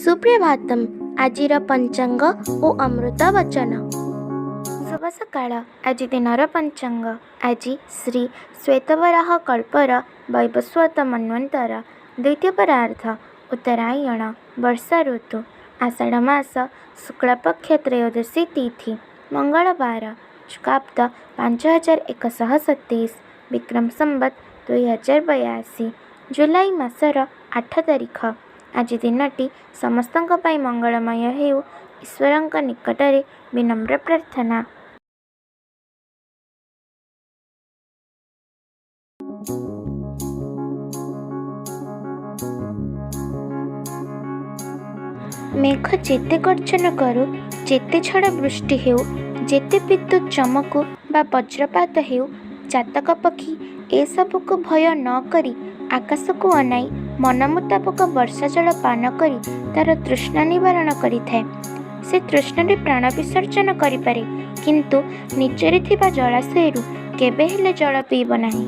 ସୁପ୍ରଭାତମ୍। ଆଜିର ପଞ୍ଚାଙ୍ଗ ଓ ଅମୃତ ବଚନ। ଶୁଭ ସକାଳ। ଆଜି ଦିନର ପଞ୍ଚାଙ୍ଗ। ଆଜି ଶ୍ରୀ ଶ୍ୱେତବରାହ କଳ୍ପର ବୈବସ୍ୱତ ମନ୍ୱନ୍ତର ଦ୍ୱିତୀୟ ପରାର୍ଦ୍ଧ ଉତ୍ତରାୟଣ ବର୍ଷା ଋତୁ ଆଷାଢ଼ ମାସ ଶୁକ୍ଳପକ୍ଷ ତ୍ରୟୋଦଶୀ ତିଥି ମଙ୍ଗଳବାର ଶକାବ୍ଦ 5127 ବିକ୍ରମ ସମ୍ବତ 2082 ଜୁଲାଇ ମାସର 8 ତାରିଖ। ଆଜି ଦିନଟି ସମସ୍ତଙ୍କ ପାଇଁ ମଙ୍ଗଳମୟ ହେଉ, ଈଶ୍ୱରଙ୍କ ନିକଟରେ ବିନମ୍ର ପ୍ରାର୍ଥନା। ମେଘ ଯେତେ ଗର୍ଜନ କରୁ, ଯେତେ ଝଡ଼ ବୃଷ୍ଟି ହେଉ, ଯେତେ ବିଦ୍ୟୁତ୍ ଚମକୁ ବା ବଜ୍ରପାତ ହେଉ, ଚାତକ ପକ୍ଷୀ ଏସବୁକୁ ଭୟ ନ କରି ଆକାଶକୁ ଅନାଇ ମନ ମୁତାବକ ବର୍ଷା ଜଳ ପାନ କରି ତାର ତୃଷ୍ଣା ନିବାରଣ କରିଥାଏ। ସେ ତୃଷ୍ଣାରେ ପ୍ରାଣ ବିସର୍ଜନ କରିପାରେ, କିନ୍ତୁ ନିଚରେ ଥିବା ଜଳାଶୟରୁ କେବେ ହେଲେ ଜଳ ପିଇବ ନାହିଁ।